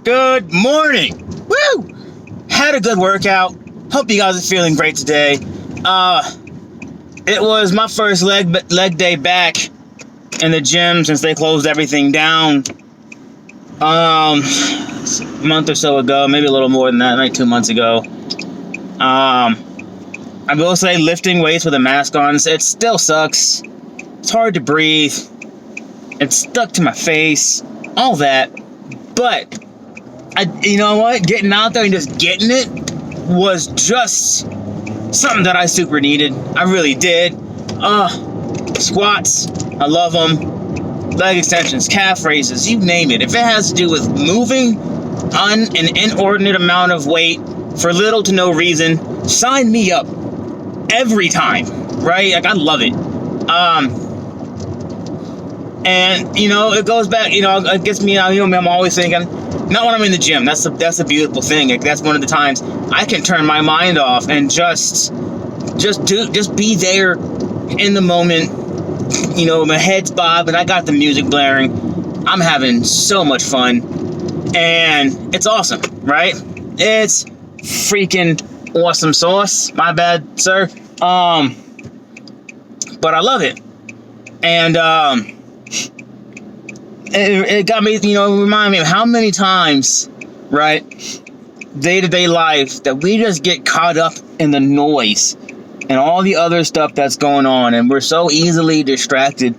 Good morning. Woo! Had a good workout. Hope you guys are feeling great today. It was my first leg day back in the gym since they closed everything down. A month or so ago, maybe a little more than that, like 2 months ago. I will say lifting weights with a mask on, it still sucks. It's hard to breathe. It's stuck to my face. All that. But you know what? Getting out there and just getting it was just something that I super needed. I really did. Squats, I love them. Leg extensions, calf raises, you name it. If it has to do with moving on an inordinate amount of weight for little to no reason, sign me up every time, right? Like, I love it. And, you know, it goes back, you know, it gets me out, you know, I'm always thinking, not when I'm in the gym, that's a beautiful thing. Like, that's one of the times I can turn my mind off and just be there in the moment. You know, my head's bobbing, I got the music blaring, I'm having so much fun, and it's awesome, right? It's freaking awesome sauce, my bad, sir. But I love it, and it got me, you know, remind me of how many times, right, day-to-day life that we just get caught up in the noise and all the other stuff that's going on, and we're so easily distracted,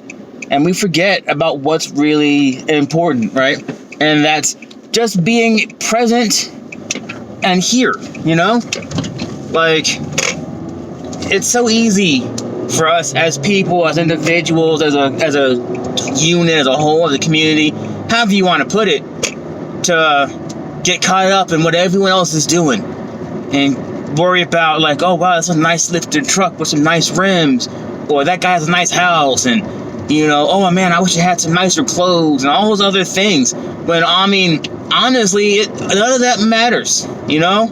and we forget about what's really important, right? And that's just being present and here, you know? Like, it's so easy for us as people, as individuals, as a unit, as a whole, as a community, however you want to put it, to get caught up in what everyone else is doing and worry about, like, oh wow, that's a nice lifted truck with some nice rims, or that guy has a nice house, and, you know, oh man, I wish I had some nicer clothes, and all those other things. When, I mean, honestly, none of that matters, you know?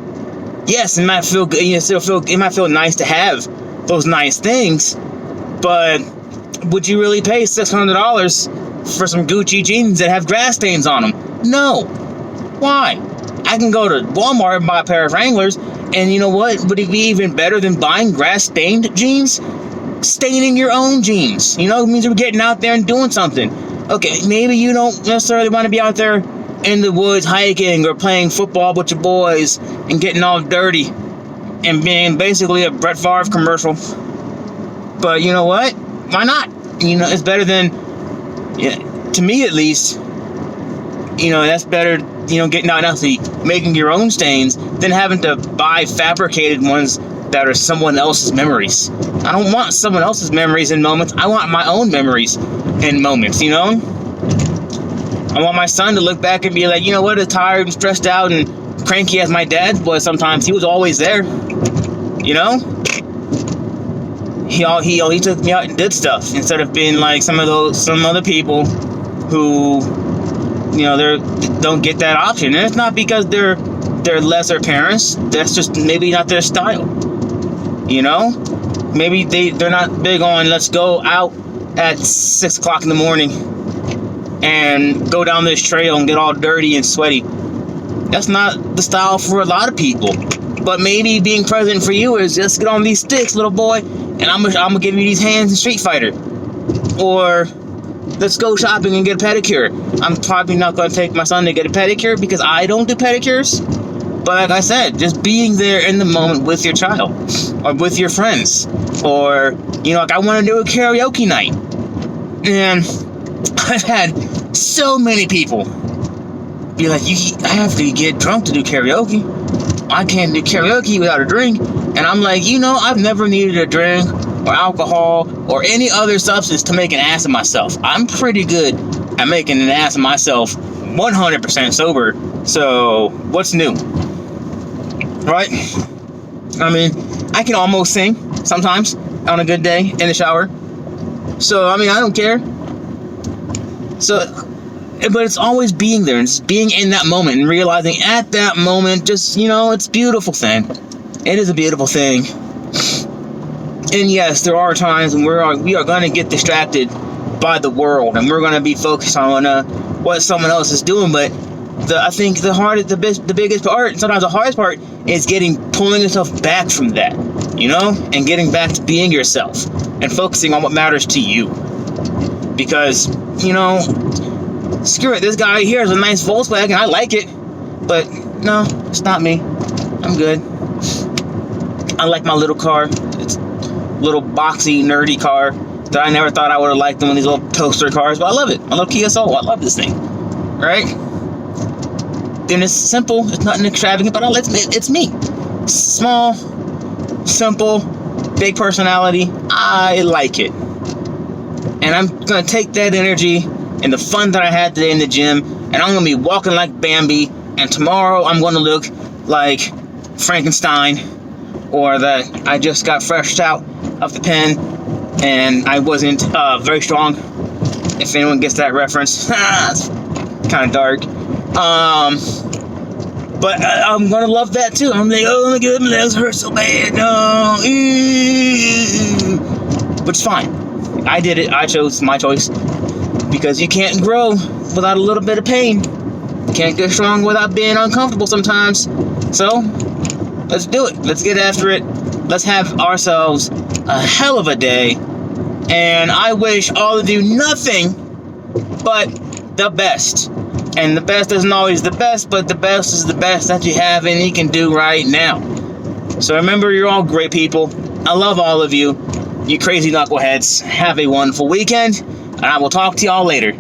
Yes, it might feel good, it might feel nice to have those nice things, but would you really pay $600 for some Gucci jeans that have grass stains on them? No. Why? I can go to Walmart and buy a pair of Wranglers, and you know what? Would it be even better than buying grass-stained jeans? Staining your own jeans. You know, it means you're getting out there and doing something. Okay, maybe you don't necessarily want to be out there in the woods hiking or playing football with your boys and getting all dirty and being basically a Brett Favre commercial. But you know what? Why not? You know, it's better than, yeah, to me at least, you know, that's better, you know, getting out and actually making your own stains than having to buy fabricated ones that are someone else's memories. I don't want someone else's memories and moments. I want my own memories and moments, you know? I want my son to look back and be like, you know what, as tired and stressed out and cranky as my dad was sometimes, he was always there, you know? He took me out and did stuff instead of being like some other people who, you know, they don't get that option. And it's not because they're lesser parents. That's just maybe not their style. You know, maybe they're not big on let's go out at 6 o'clock in the morning and go down this trail and get all dirty and sweaty. That's not the style for a lot of people. But maybe being present for you is just get on these sticks, little boy, and I'm gonna give you these hands in Street Fighter. Or let's go shopping and get a pedicure. I'm probably not gonna take my son to get a pedicure because I don't do pedicures. But like I said, just being there in the moment with your child or with your friends, or, you know, like I want to do a karaoke night, and I've had so many people be like, I have to get drunk to do karaoke. I can't do karaoke without a drink. And I'm like, you know, I've never needed a drink or alcohol or any other substance to make an ass of myself. I'm pretty good at making an ass of myself 100% sober. So what's new? Right? I mean, I can almost sing sometimes on a good day in the shower. So, I mean, I don't care. So, but it's always being there and just being in that moment and realizing at that moment, just, you know, it's a beautiful thing. It is a beautiful thing. And yes, there are times when we are going to get distracted by the world and we're going to be focused on what someone else is doing, but I think the biggest part, sometimes the hardest part, is pulling yourself back from that, and getting back to being yourself and focusing on what matters to you. Because, screw it, this guy here has a nice Volkswagen, I like it, but no, it's not me. I'm good. I like my little car. It's a little boxy, nerdy car that I never thought I would have liked them, these little toaster cars, but I love it. I love Kia Soul. I love this thing, right? Then it's simple. It's nothing extravagant, but it's me. Small, simple, big personality. I like it. And I'm going to take that energy and the fun that I had today in the gym, and I'm going to be walking like Bambi, and tomorrow I'm going to look like Frankenstein, or that I just got fresh out of the pen and I wasn't very strong, if anyone gets that reference. It's kind of dark. But I'm gonna love that too. I'm like, oh my god, my legs hurt so bad. No, which is fine. I did it. I chose my choice, because you can't grow without a little bit of pain. You can't get strong without being uncomfortable sometimes. So let's do it. Let's get after it. Let's have ourselves a hell of a day. And I wish all of you nothing but the best. And the best isn't always the best, but the best is the best that you have and you can do right now. So remember, you're all great people. I love all of you. You crazy knuckleheads. Have a wonderful weekend, and I will talk to y'all later.